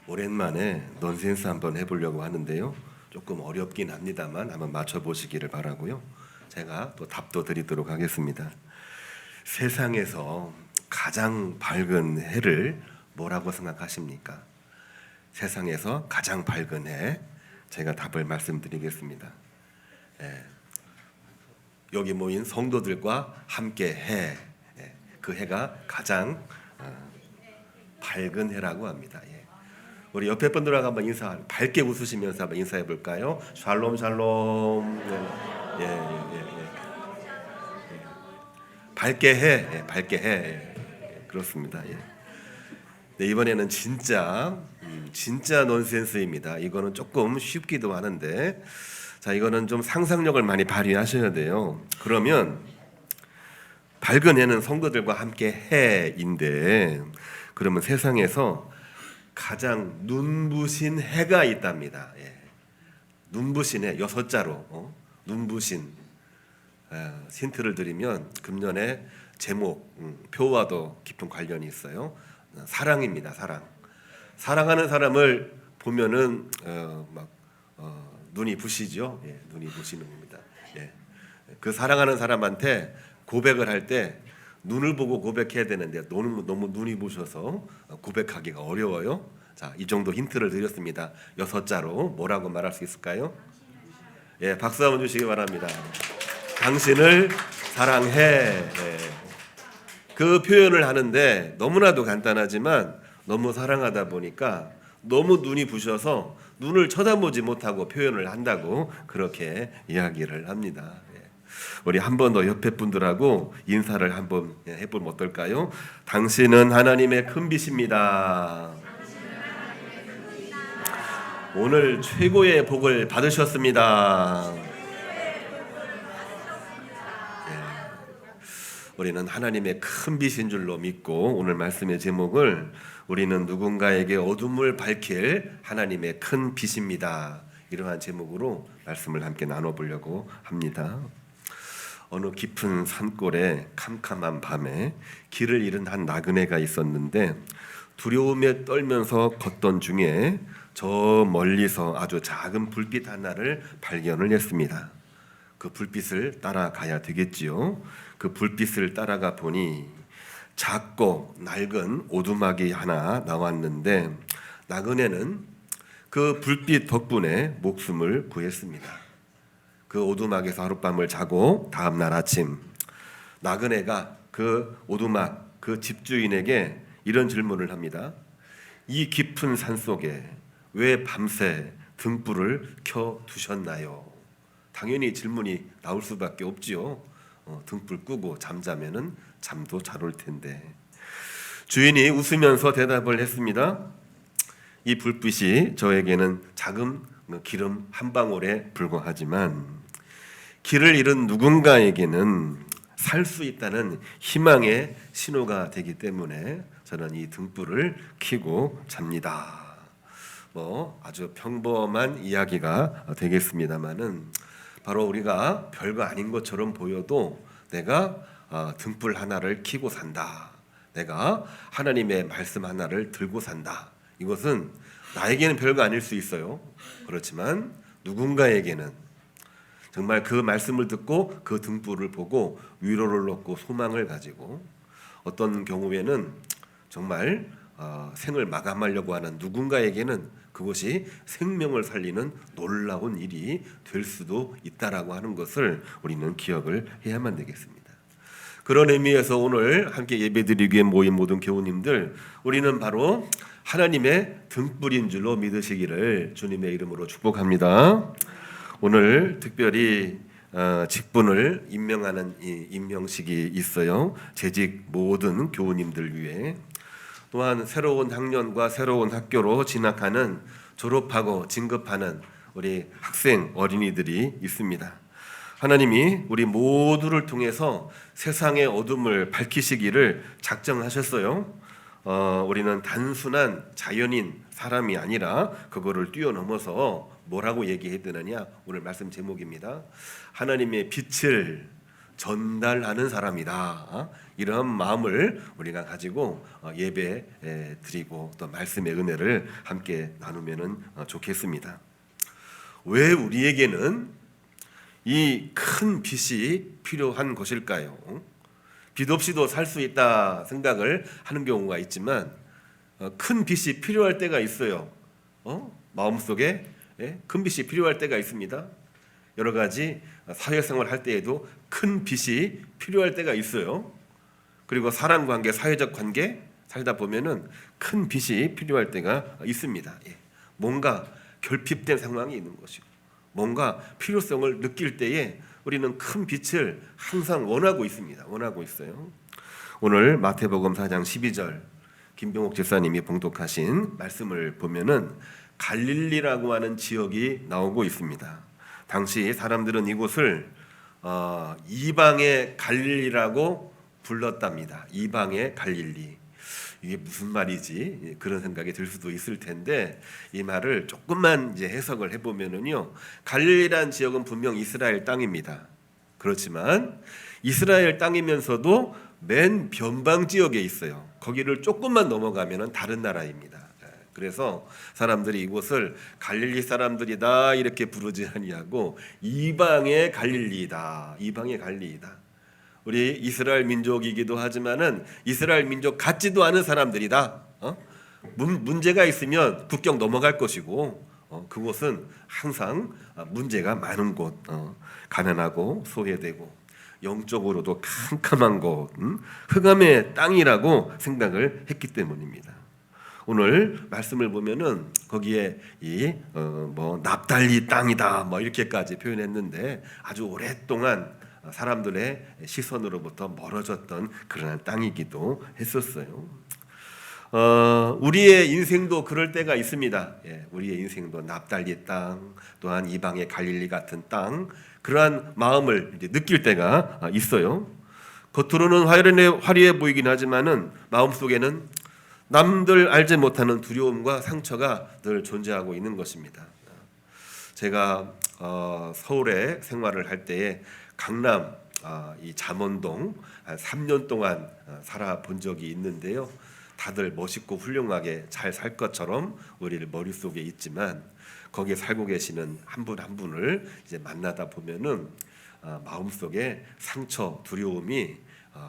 오랜만에 넌센스 한번 해보려고 하는데요. 조금 어렵긴 합니다만 한번 맞춰보시기를 바라고요. 제가 또 답도 드리도록 하겠습니다. 세상에서 가장 밝은 해를 뭐라고 생각하십니까? 세상에서 가장 밝은 해, 제가 답을 말씀드리겠습니다. 여기 모인 성도들과 함께 해, 그 해가 가장 밝은 해라고 합니다. 우리 옆에 분들하고 한번 밝게 웃으시면서 한번 인사해 볼까요? 샬롬 샬롬. 밝게 해, 밝게 해. 그렇습니다. 네, 이번에는 진짜 넌센스입니다. 이거는 조금 쉽기도 하는데, 자, 이거는 좀 상상력을 많이 발휘하셔야 돼요. 그러면 밝은 해는 성도들과 함께 해인데, 그러면 세상에서 가장 눈부신 해가 있답니다. 눈부신 해 6자로 눈부신. 힌트를 드리면 금년에 제목 표와도 깊은 관련이 있어요. 사랑입니다. 사랑하는 사람을 보면은 눈이 부시죠. 눈이 부시는 겁니다. 그 사랑하는 사람한테 고백을 할 때 눈을 보고 고백해야 되는데 너무 눈이 부셔서 고백하기가 어려워요. 자, 이 정도 힌트를 드렸습니다. 6자로 뭐라고 말할 수 있을까요? 박수 한번 주시기 바랍니다. 당신을 사랑해. 그 표현을 하는데 너무나도 간단하지만 너무 사랑하다 보니까 너무 눈이 부셔서 눈을 쳐다보지 못하고 표현을 한다고 그렇게 이야기를 합니다. 우리 한 번 더 옆에 분들하고 인사를 한번 해보면 어떨까요? 당신은 하나님의 큰 빛입니다. 오늘 최고의 복을 받으셨습니다. 우리는 하나님의 큰 빛인 줄로 믿고 오늘 말씀의 제목을 우리는 누군가에게 어둠을 밝힐 하나님의 큰 빛입니다. 이러한 제목으로 말씀을 함께 나눠보려고 합니다. 어느 깊은 산골에 캄캄한 밤에 길을 잃은 한 나그네가 있었는데 두려움에 떨면서 걷던 중에 저 멀리서 아주 작은 불빛 하나를 발견을 했습니다. 그 불빛을 따라가야 되겠지요. 그 불빛을 따라가 보니 작고 낡은 오두막이 하나 나왔는데 나그네는 그 불빛 덕분에 목숨을 구했습니다. 그 오두막에서 하룻밤을 자고 다음날 아침 나그네가 그 오두막 그 집주인에게 이런 질문을 합니다. 이 깊은 산속에 왜 밤새 등불을 켜두셨나요? 당연히 질문이 나올 수밖에 없지요. 등불 끄고 잠자면은 잠도 잘 올 텐데. 주인이 웃으면서 대답을 했습니다. 이 불빛이 저에게는 작은 기름 한 방울에 불과하지만 길을 잃은 누군가에게는 살 수 있다는 희망의 신호가 되기 때문에 저는 이 등불을 켜고 잡니다. 아주 평범한 이야기가 되겠습니다만은 바로 우리가 별거 아닌 것처럼 보여도 내가 등불 하나를 켜고 산다. 내가 하나님의 말씀 하나를 들고 산다. 이것은 나에게는 별거 아닐 수 있어요. 그렇지만 누군가에게는 정말 그 말씀을 듣고 그 등불을 보고 위로를 얻고 소망을 가지고 어떤 경우에는 정말 생을 마감하려고 하는 누군가에게는 그것이 생명을 살리는 놀라운 일이 될 수도 있다라고 하는 것을 우리는 기억을 해야만 되겠습니다. 그런 의미에서 오늘 함께 예배드리기 위해 모인 모든 교우님들, 우리는 바로 하나님의 등불인 줄로 믿으시기를 주님의 이름으로 축복합니다. 오늘 특별히 직분을 임명하는 임명식이 있어요. 재직 모든 교우님들 위해. 또한 새로운 학년과 새로운 학교로 진학하는 졸업하고 진급하는 우리 학생 어린이들이 있습니다. 하나님이 우리 모두를 통해서 세상의 어둠을 밝히시기를 작정하셨어요. 우리는 단순한 자연인 사람이 아니라 그거를 뛰어넘어서 뭐라고 얘기해야 되느냐? 오늘 말씀 제목입니다. 하나님의 빛을 전달하는 사람이다. 이런 마음을 우리가 가지고 예배 드리고 또 말씀의 은혜를 함께 나누면 좋겠습니다. 왜 우리에게는 이 큰 빛이 필요한 것일까요? 빛 없이도 살 수 있다 생각을 하는 경우가 있지만 큰 빛이 필요할 때가 있어요. 마음속에 큰 빛이 필요할 때가 있습니다. 여러 가지 사회생활 할 때에도 큰 빛이 필요할 때가 있어요. 그리고 사람관계, 사회적 관계 살다 보면은 큰 빛이 필요할 때가 있습니다. 뭔가 결핍된 상황이 있는 것이고 뭔가 필요성을 느낄 때에 우리는 큰 빛을 항상 원하고 있습니다. 원하고 있어요. 오늘 마태복음 4장 12절 김병옥 집사님이 봉독하신 말씀을 보면은 갈릴리라고 하는 지역이 나오고 있습니다. 당시 사람들은 이곳을 이방의 갈릴리라고 불렀답니다. 이방의 갈릴리. 이게 무슨 말이지? 그런 생각이 들 수도 있을 텐데 이 말을 조금만 이제 해석을 해보면은요, 갈릴리라는 지역은 분명 이스라엘 땅입니다. 그렇지만 이스라엘 땅이면서도 맨 변방 지역에 있어요. 거기를 조금만 넘어가면은 다른 나라입니다. 그래서 사람들이 이곳을 갈릴리 사람들이다 이렇게 부르지 아니하고 이방의 갈릴리다, 이방의 갈릴리다. 우리 이스라엘 민족이기도 하지만은 이스라엘 민족 같지도 않은 사람들이다. 문제가 있으면 국경 넘어갈 것이고 그곳은 항상 문제가 많은 곳, 가난하고 소외되고 영적으로도 캄캄한 곳, 흑암의 땅이라고 생각을 했기 때문입니다. 오늘 말씀을 보면은 거기에 납달리 땅이다 뭐 이렇게까지 표현했는데 아주 오랫동안 사람들의 시선으로부터 멀어졌던 그런 땅이기도 했었어요. 우리의 인생도 그럴 때가 있습니다. 우리의 인생도 납달리 땅, 또한 이방의 갈릴리 같은 땅, 그러한 마음을 이제 느낄 때가 있어요. 겉으로는 화려해 보이긴 하지만은 마음속에는 남들 알지 못하는 두려움과 상처가 늘 존재하고 있는 것입니다. 제가 서울에 생활을 할 때에 강남 이 잠원동 한 3년 동안 살아본 적이 있는데요. 다들 멋있고 훌륭하게 잘 살 것처럼 우리를 머릿속에 있지만 거기에 살고 계시는 한 분 한 분을 이제 만나다 보면은 마음속에 상처, 두려움이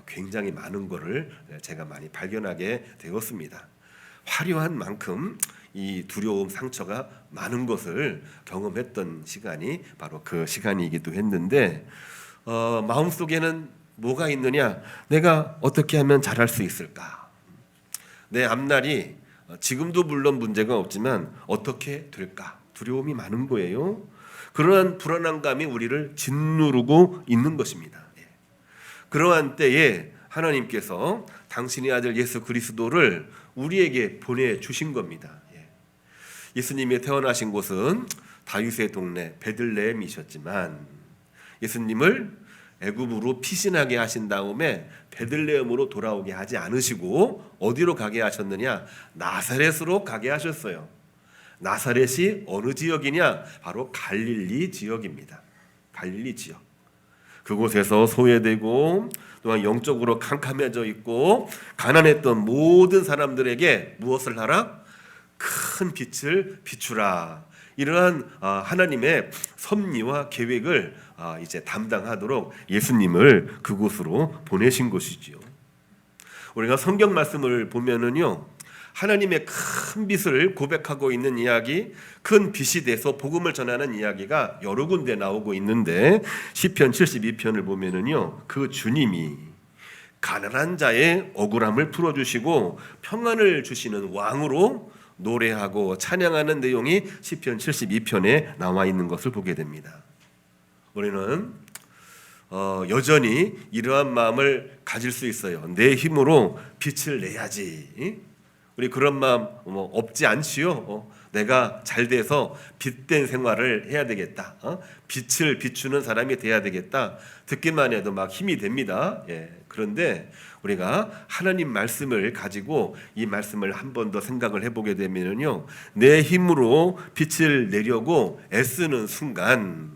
굉장히 많은 것을 제가 많이 발견하게 되었습니다. 화려한 만큼 이 두려움, 상처가 많은 것을 경험했던 시간이 바로 그 시간이기도 했는데 마음속에는 뭐가 있느냐? 내가 어떻게 하면 잘할 수 있을까? 내 앞날이 지금도 물론 문제가 없지만 어떻게 될까? 두려움이 많은 거예요. 그러한 불안한 감이 우리를 짓누르고 있는 것입니다. 그러한 때에 하나님께서 당신의 아들 예수 그리스도를 우리에게 보내주신 겁니다. 예수님이 태어나신 곳은 다윗의 동네 베들레헴이셨지만 예수님을 애굽으로 피신하게 하신 다음에 베들레헴으로 돌아오게 하지 않으시고 어디로 가게 하셨느냐? 나사렛으로 가게 하셨어요. 나사렛이 어느 지역이냐? 바로 갈릴리 지역입니다. 갈릴리 지역. 그곳에서 소외되고 또한 영적으로 캄캄해져 있고 가난했던 모든 사람들에게 무엇을 하라? 큰 빛을 비추라. 이러한 하나님의 섭리와 계획을 이제 담당하도록 예수님을 그곳으로 보내신 것이지요. 우리가 성경 말씀을 보면은요, 하나님의 큰 빛을 고백하고 있는 이야기, 큰 빛이 돼서 복음을 전하는 이야기가 여러 군데 나오고 있는데 시편 72편을 보면은요, 그 주님이 가난한 자의 억울함을 풀어주시고 평안을 주시는 왕으로 노래하고 찬양하는 내용이 시편 72편에 나와 있는 것을 보게 됩니다. 우리는 여전히 이러한 마음을 가질 수 있어요. 내 힘으로 빛을 내야지. 우리 그런 마음 없지 않지요? 내가 잘 돼서 빛된 생활을 해야 되겠다. 빛을 비추는 사람이 돼야 되겠다. 듣기만 해도 막 힘이 됩니다. 그런데 우리가 하나님 말씀을 가지고 이 말씀을 한 번 더 생각을 해보게 되면요, 내 힘으로 빛을 내려고 애쓰는 순간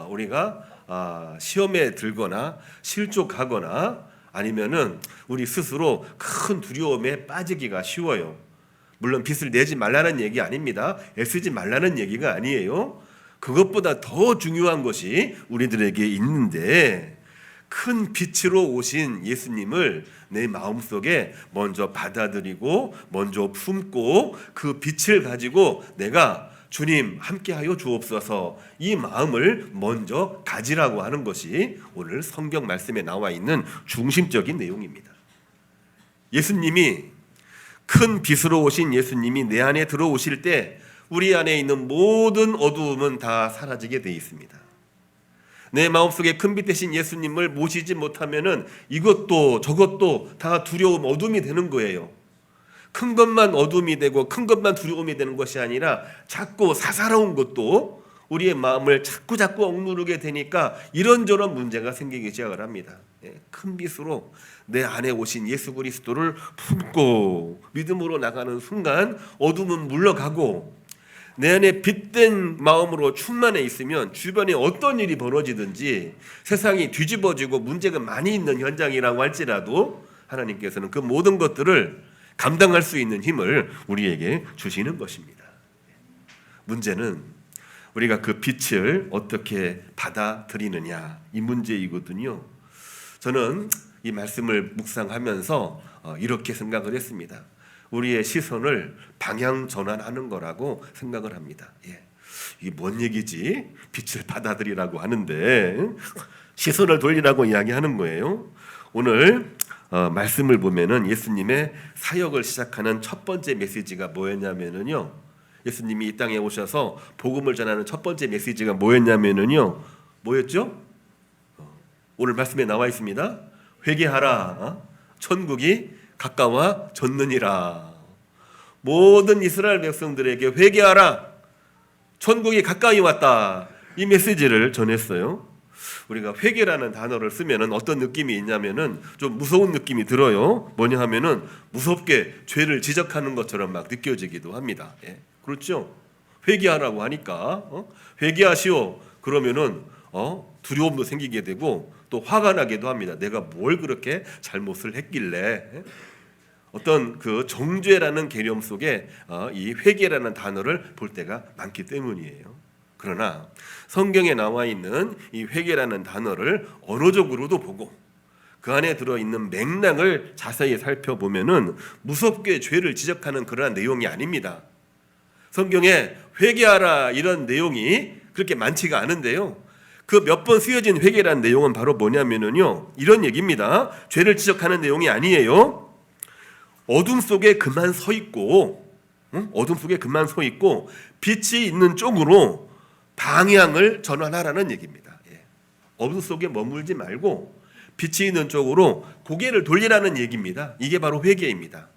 우리가 시험에 들거나 실족하거나 아니면은 우리 스스로 큰 두려움에 빠지기가 쉬워요. 물론 빚을 내지 말라는 얘기 아닙니다. 애쓰지 말라는 얘기가 아니에요. 그것보다 더 중요한 것이 우리들에게 있는데, 큰 빛으로 오신 예수님을 내 마음속에 먼저 받아들이고 먼저 품고 그 빛을 가지고 내가 주님 함께하여 주옵소서, 이 마음을 먼저 가지라고 하는 것이 오늘 성경 말씀에 나와 있는 중심적인 내용입니다. 예수님이, 큰 빛으로 오신 예수님이 내 안에 들어오실 때 우리 안에 있는 모든 어두움은 다 사라지게 되어 있습니다. 내 마음속에 큰 빛 대신 예수님을 모시지 못하면은 이것도 저것도 다 두려움, 어둠이 되는 거예요. 큰 것만 어둠이 되고 큰 것만 두려움이 되는 것이 아니라 자꾸 사사로운 것도 우리의 마음을 자꾸 억누르게 되니까 이런저런 문제가 생기기 시작을 합니다. 큰 빛으로 내 안에 오신 예수 그리스도를 품고 믿음으로 나가는 순간 어둠은 물러가고, 내 안에 빛된 마음으로 충만해 있으면 주변에 어떤 일이 벌어지든지 세상이 뒤집어지고 문제가 많이 있는 현장이라고 할지라도 하나님께서는 그 모든 것들을 감당할 수 있는 힘을 우리에게 주시는 것입니다. 문제는 우리가 그 빛을 어떻게 받아들이느냐, 이 문제이거든요. 저는 이 말씀을 묵상하면서 이렇게 생각을 했습니다. 우리의 시선을 방향 전환하는 거라고 생각을 합니다. 이게 뭔 얘기지? 빛을 받아들이라고 하는데 시선을 돌리라고 이야기하는 거예요. 오늘 말씀을 보면은 예수님의 사역을 시작하는 첫 번째 메시지가 뭐였냐면은요, 예수님이 이 땅에 오셔서 복음을 전하는 첫 번째 메시지가 뭐였냐면은요, 뭐였죠? 오늘 말씀에 나와 있습니다. 회개하라, 천국이 가까워졌느니라. 모든 이스라엘 백성들에게 회개하라, 천국이 가까이 왔다, 이 메시지를 전했어요. 우리가 회개라는 단어를 쓰면은 어떤 느낌이 있냐면은 좀 무서운 느낌이 들어요. 뭐냐 하면은 무섭게 죄를 지적하는 것처럼 막 느껴지기도 합니다. 그렇죠? 회개하라고 하니까 회개하시오 그러면은 두려움도 생기게 되고 또 화가 나기도 합니다. 내가 뭘 그렇게 잘못을 했길래. 어떤 그 정죄라는 개념 속에 이 회개라는 단어를 볼 때가 많기 때문이에요. 그러나 성경에 나와 있는 이 회개라는 단어를 언어적으로도 보고 그 안에 들어있는 맥락을 자세히 살펴보면은 무섭게 죄를 지적하는 그러한 내용이 아닙니다. 성경에 회개하라 이런 내용이 그렇게 많지가 않은데요, 그 몇 번 쓰여진 회개라는 내용은 바로 뭐냐면은요, 이런 얘기입니다. 죄를 지적하는 내용이 아니에요. 어둠 속에 그만 서 있고, 어둠 속에 그만 서 있고 빛이 있는 쪽으로 방향을 전환하라는 얘기입니다. 어둠 속에 머물지 말고 빛이 있는 쪽으로 고개를 돌리라는 얘기입니다. 이게 바로 회개입니다.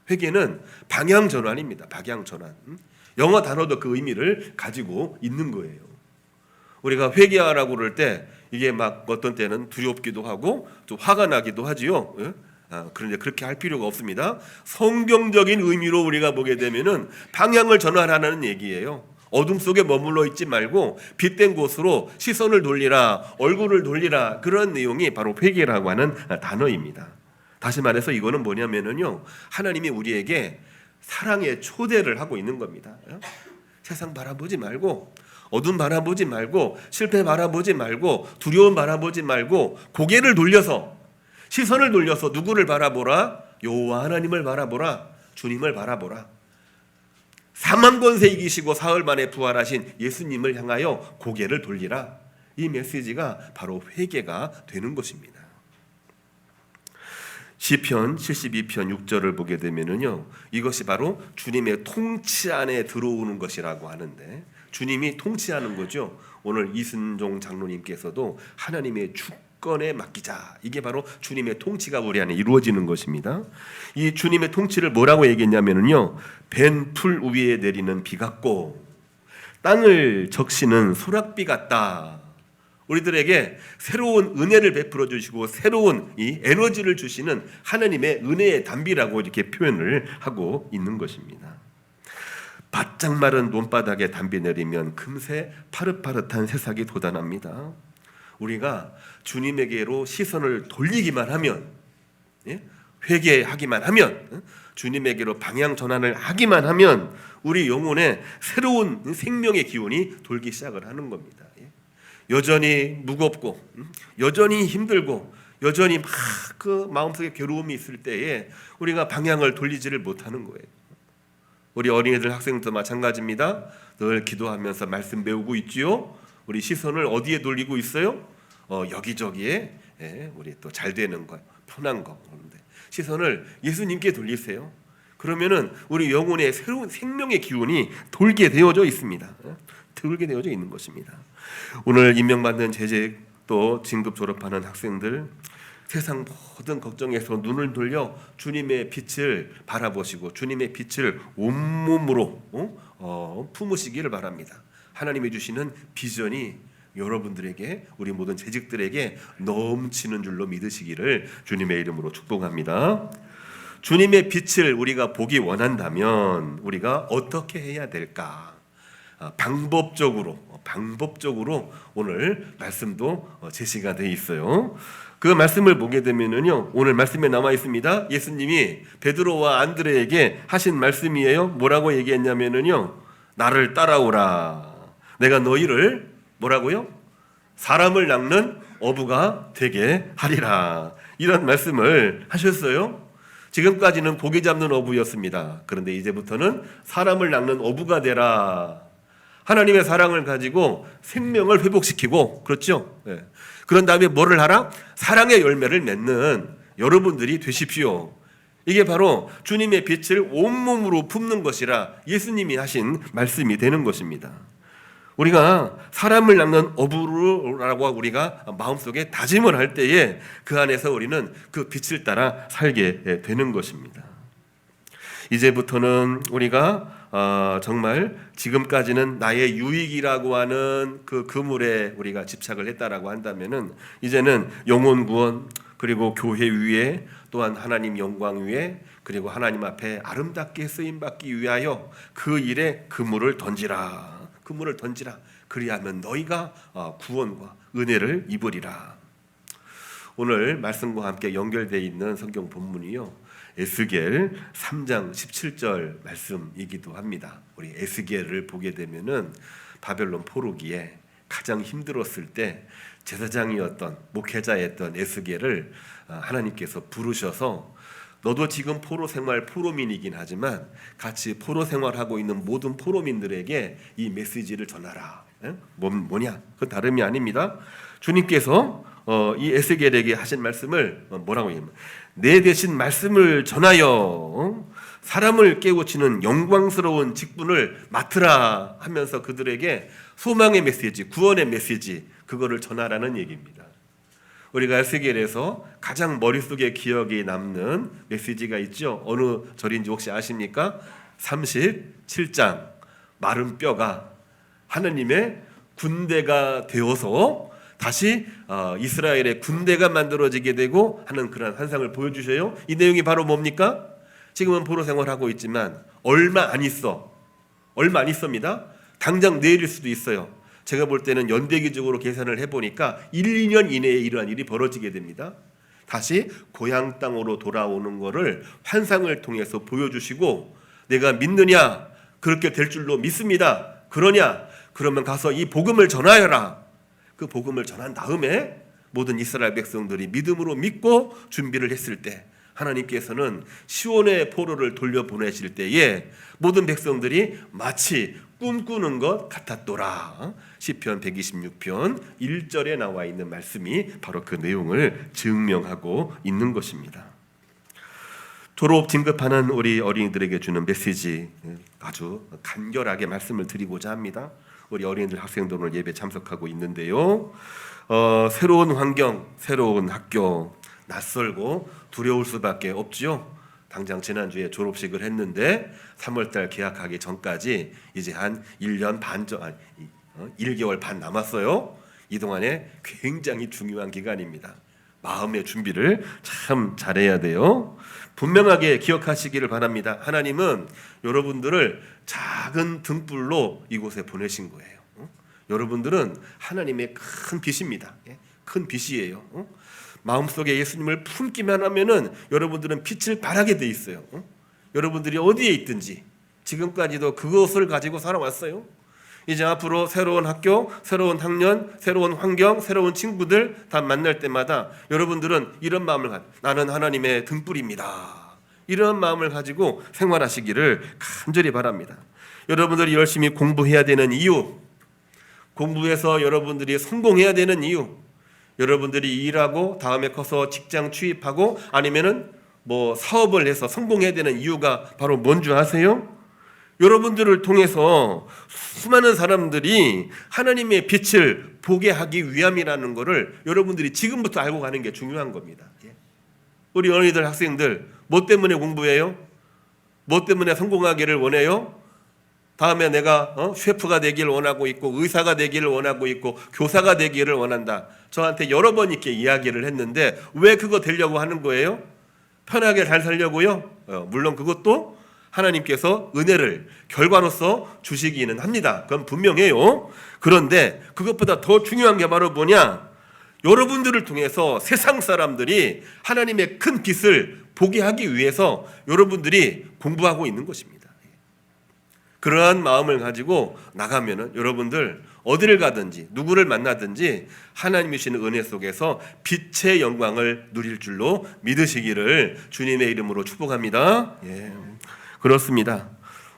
회개는 방향 전환입니다. 방향 전환. 영어 단어도 그 의미를 가지고 있는 거예요. 우리가 회개하라고 그럴 때 이게 막 어떤 때는 두렵기도 하고 좀 화가 나기도 하지요. 그런데 그렇게 할 필요가 없습니다. 성경적인 의미로 우리가 보게 되면은 방향을 전환하는 얘기예요. 어둠 속에 머물러 있지 말고 빛된 곳으로 시선을 돌리라, 얼굴을 돌리라, 그런 내용이 바로 회개라고 하는 단어입니다. 다시 말해서 이거는 뭐냐면은요, 하나님이 우리에게 사랑의 초대를 하고 있는 겁니다. 세상 바라보지 말고, 어둠 바라보지 말고, 실패 바라보지 말고, 두려움 바라보지 말고 고개를 돌려서, 시선을 돌려서 누구를 바라보라? 여호와 하나님을 바라보라, 주님을 바라보라. 사만 권세 이기시고 사흘 만에 부활하신 예수님을 향하여 고개를 돌리라. 이 메시지가 바로 회개가 되는 것입니다. 시편 72편 6절을 보게 되면은요, 이것이 바로 주님의 통치 안에 들어오는 것이라고 하는데, 주님이 통치하는 거죠. 오늘 이순종 장로님께서도 하나님의 주권에 맡기자, 이게 바로 주님의 통치가 우리 안에 이루어지는 것입니다. 이 주님의 통치를 뭐라고 얘기했냐면요, 벤 풀 위에 내리는 비 같고 땅을 적시는 소낙비 같다. 우리들에게 새로운 은혜를 베풀어 주시고 새로운 이 에너지를 주시는 하나님의 은혜의 담비라고 이렇게 표현을 하고 있는 것입니다. 바짝 마른 논바닥에 담비 내리면 금세 파릇파릇한 새싹이 돋아납니다. 우리가 주님에게로 시선을 돌리기만 하면, 회개하기만 하면, 주님에게로 방향 전환을 하기만 하면 우리 영혼에 새로운 생명의 기운이 돌기 시작을 하는 겁니다. 여전히 무겁고 여전히 힘들고 여전히 막 그 마음속에 괴로움이 있을 때에 우리가 방향을 돌리지를 못하는 거예요. 우리 어린이들 학생도 마찬가지입니다. 늘 기도하면서 말씀 배우고 있지요. 우리 시선을 어디에 돌리고 있어요? 여기저기에 우리 또 잘 되는 거, 편한 거. 그런데 시선을 예수님께 돌리세요. 그러면은 우리 영혼의 새로운 생명의 기운이 돌게 되어져 있습니다. 돌게 되어져 있는 것입니다. 오늘 임명받는 재직 또 진급 졸업하는 학생들, 세상 모든 걱정에서 눈을 돌려 주님의 빛을 바라보시고 주님의 빛을 온몸으로 품으시기를 바랍니다. 하나님이 주시는 비전이 여러분들에게, 우리 모든 재직들에게 넘치는 줄로 믿으시기를 주님의 이름으로 축복합니다. 주님의 빛을 우리가 보기 원한다면 우리가 어떻게 해야 될까? 방법적으로 오늘 말씀도 제시가 되어 있어요. 그 말씀을 보게 되면은요, 오늘 말씀에 나와 있습니다. 예수님이 베드로와 안드레에게 하신 말씀이에요. 뭐라고 얘기했냐면은요, 나를 따라오라. 내가 너희를 뭐라고요? 사람을 낚는 어부가 되게 하리라. 이런 말씀을 하셨어요. 지금까지는 고기 잡는 어부였습니다. 그런데 이제부터는 사람을 낚는 어부가 되라. 하나님의 사랑을 가지고 생명을 회복시키고, 그렇죠? 네. 그런 다음에 뭐를 하라? 사랑의 열매를 맺는 여러분들이 되십시오. 이게 바로 주님의 빛을 온몸으로 품는 것이라 예수님이 하신 말씀이 되는 것입니다. 우리가 사람을 낚는 어부라고 우리가 마음속에 다짐을 할 때에 그 안에서 우리는 그 빛을 따라 살게 되는 것입니다. 이제부터는 우리가 정말 지금까지는 나의 유익이라고 하는 그 그물에 우리가 집착을 했다라고 한다면은 이제는 영혼 구원, 그리고 교회 위에, 또한 하나님 영광 위에, 그리고 하나님 앞에 아름답게 쓰임 받기 위하여 그 일에 그물을 던지라. 그리하면 너희가 구원과 은혜를 입으리라. 오늘 말씀과 함께 연결되어 있는 성경 본문이요, 에스겔 3장 17절 말씀이기도 합니다. 우리 에스겔을 보게 되면은 바벨론 포로기에 가장 힘들었을 때 제사장이었던, 목회자였던 에스겔을 하나님께서 부르셔서 너도 지금 포로 생활, 포로민이긴 하지만 같이 포로 생활하고 있는 모든 포로민들에게 이 메시지를 전하라. 뭐냐? 그건 다름이 아닙니다. 주님께서 이 에스겔에게 하신 말씀을 뭐라고 얘기하면, 내 대신 말씀을 전하여 사람을 깨우치는 영광스러운 직분을 맡으라 하면서 그들에게 소망의 메시지, 구원의 메시지, 그거를 전하라는 얘기입니다. 우리가 에스겔에서 가장 머릿속에 기억이 남는 메시지가 있죠. 어느 절인지 혹시 아십니까? 37장, 마른 뼈가 하나님의 군대가 되어서 다시 이스라엘의 군대가 만들어지게 되고 하는 그런 환상을 보여주셔요. 이 내용이 바로 뭡니까? 지금은 포로 생활하고 있지만 얼마 안 있습니다. 당장 내일일 수도 있어요. 제가 볼 때는 연대기적으로 계산을 해보니까 1, 2년 이내에 이러한 일이 벌어지게 됩니다. 다시 고향 땅으로 돌아오는 것을 환상을 통해서 보여주시고, 내가 믿느냐? 그렇게 될 줄로 믿습니다. 그러냐? 그러면 가서 이 복음을 전하여라. 그 복음을 전한 다음에 모든 이스라엘 백성들이 믿음으로 믿고 준비를 했을 때 하나님께서는 시온의 포로를 돌려보내실 때에 모든 백성들이 마치 꿈꾸는 것 같았더라. 시편 126편 1절에 나와 있는 말씀이 바로 그 내용을 증명하고 있는 것입니다. 졸업 진급하는 우리 어린이들에게 주는 메시지 아주 간결하게 말씀을 드리고자 합니다. 우리 어린이들 학생들 오늘 예배 참석하고 있는데요, 새로운 환경, 새로운 학교, 낯설고 두려울 수밖에 없지요. 당장 지난주에 졸업식을 했는데 3월달 개학하기 전까지 이제 한 1년 반 1개월 반 남았어요. 이 동안에 굉장히 중요한 기간입니다. 마음의 준비를 참 잘해야 돼요. 분명하게 기억하시기를 바랍니다. 하나님은 여러분들을 작은 등불로 이곳에 보내신 거예요. 여러분들은 하나님의 큰 빛입니다. 큰 빛이에요. 마음속에 예수님을 품기만 하면은 여러분들은 빛을 발하게 돼 있어요. 여러분들이 어디에 있든지 지금까지도 그것을 가지고 살아왔어요. 이제 앞으로 새로운 학교, 새로운 학년, 새로운 환경, 새로운 친구들 다 만날 때마다 여러분들은 이런 마음을 가지고 나는 하나님의 등불입니다. 이런 마음을 가지고 생활하시기를 간절히 바랍니다. 여러분들이 열심히 공부해야 되는 이유, 공부해서 여러분들이 성공해야 되는 이유, 여러분들이 일하고 다음에 커서 직장 취입하고 아니면은 뭐 사업을 해서 성공해야 되는 이유가 바로 뭔 줄 아세요? 여러분들을 통해서 수많은 사람들이 하나님의 빛을 보게 하기 위함이라는 것을 여러분들이 지금부터 알고 가는 게 중요한 겁니다. 우리 어린이들 학생들 뭐 때문에 공부해요? 뭐 때문에 성공하기를 원해요? 다음에 내가 셰프가 되기를 원하고 있고 의사가 되기를 원하고 있고 교사가 되기를 원한다. 저한테 여러 번 이렇게 이야기를 했는데 왜 그거 되려고 하는 거예요? 편하게 잘 살려고요? 물론 그것도 하나님께서 은혜를 결과로서 주시기는 합니다. 그건 분명해요. 그런데 그것보다 더 중요한 게 바로 뭐냐? 여러분들을 통해서 세상 사람들이 하나님의 큰 빛을 보게 하기 위해서 여러분들이 공부하고 있는 것입니다. 그러한 마음을 가지고 나가면은 여러분들 어디를 가든지 누구를 만나든지 하나님이 주시는 은혜 속에서 빛의 영광을 누릴 줄로 믿으시기를 주님의 이름으로 축복합니다. 그렇습니다.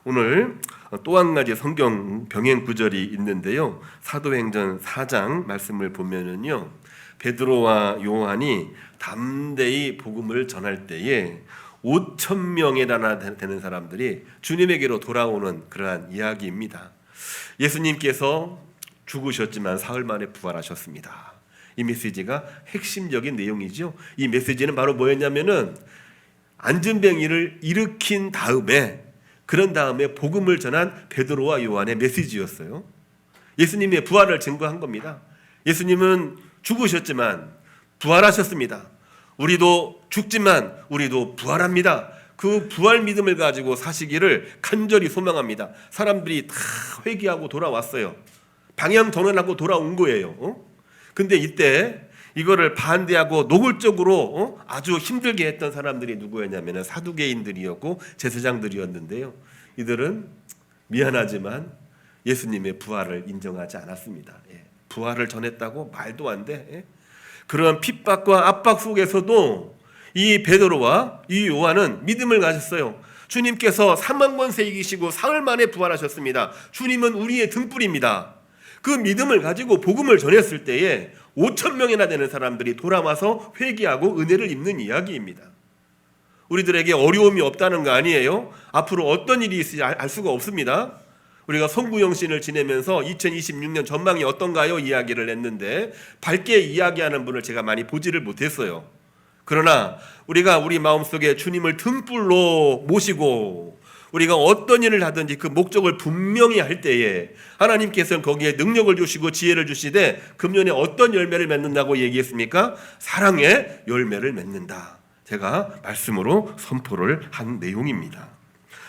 오늘 또 한 가지 성경 병행 구절이 있는데요. 사도행전 4장 말씀을 보면은요. 베드로와 요한이 담대히 복음을 전할 때에 5,000명이나 되는 사람들이 주님에게로 돌아오는 그러한 이야기입니다. 예수님께서 죽으셨지만 사흘 만에 부활하셨습니다. 이 메시지가 핵심적인 내용이죠. 이 메시지는 바로 뭐였냐면은 안전병이를 일으킨 다음에 그런 다음에 복음을 전한 베드로와 요한의 메시지였어요. 예수님의 부활을 증거한 겁니다. 예수님은 죽으셨지만 부활하셨습니다. 우리도 죽지만 우리도 부활합니다. 그 부활 믿음을 가지고 사시기를 간절히 소망합니다. 사람들이 다 회개하고 돌아왔어요. 방향 전환하고 돌아온 거예요. 근데 이때 이거를 반대하고 노골적으로 아주 힘들게 했던 사람들이 누구였냐면 사두개인들이었고 제사장들이었는데요. 이들은 미안하지만 예수님의 부활을 인정하지 않았습니다. 부활을 전했다고 말도 안 돼. 그런 핍박과 압박 속에서도 이 베드로와 이 요한은 믿음을 가졌어요. 주님께서 3만 권세 이기시고 사흘 만에 부활하셨습니다. 주님은 우리의 등불입니다. 그 믿음을 가지고 복음을 전했을 때에 5,000명이나 되는 사람들이 돌아와서 회개하고 은혜를 입는 이야기입니다. 우리들에게 어려움이 없다는 거 아니에요? 앞으로 어떤 일이 있을지 알 수가 없습니다. 우리가 성구영신을 지내면서 2026년 전망이 어떤가요? 이야기를 했는데 밝게 이야기하는 분을 제가 많이 보지를 못했어요. 그러나 우리가 우리 마음속에 주님을 등불로 모시고 우리가 어떤 일을 하든지 그 목적을 분명히 할 때에 하나님께서는 거기에 능력을 주시고 지혜를 주시되 금년에 어떤 열매를 맺는다고 얘기했습니까? 사랑의 열매를 맺는다. 제가 말씀으로 선포를 한 내용입니다.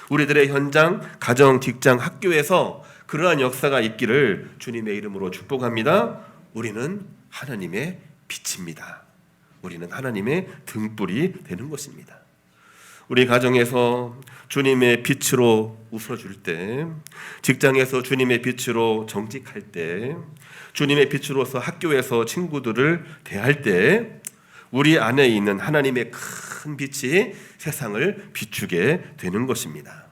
우리들의 현장, 가정, 직장, 학교에서 그러한 역사가 있기를 주님의 이름으로 축복합니다. 우리는 하나님의 빛입니다. 우리는 하나님의 등불이 되는 것입니다. 우리 가정에서 주님의 빛으로 웃어줄 때, 직장에서 주님의 빛으로 정직할 때, 주님의 빛으로서 학교에서 친구들을 대할 때 우리 안에 있는 하나님의 큰 빛이 세상을 비추게 되는 것입니다.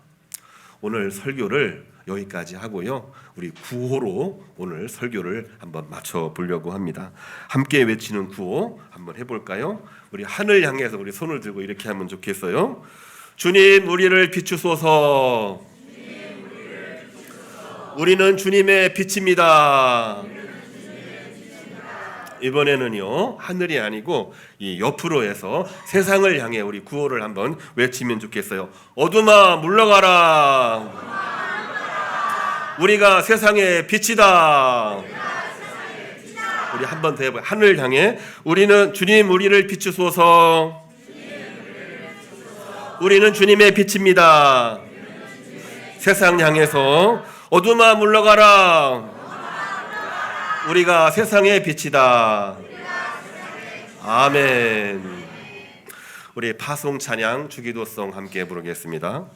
오늘 설교를 여기까지 하고요. 우리 구호로 오늘 설교를 한번 맞춰 보려고 합니다. 함께 외치는 구호 한번 해볼까요? 우리 하늘 향해서 우리 손을 들고 이렇게 하면 좋겠어요. 주님 우리를 비추소서. 우리는 주님의 빛입니다. 이번에는요 하늘이 아니고 이 옆으로 해서 세상을 향해 우리 구호를 한번 외치면 좋겠어요. 어둠아 물러가라. 우리가 세상의 빛이다. 우리 한 번 더 해봐요. 하늘 향해 우리는 주님 우리를 비추소서. 우리는 주님의 빛입니다. 세상 향해서 어둠아 물러가라. 우리가 세상의 빛이다. 아멘. 우리 파송 찬양 주기도송 함께 부르겠습니다.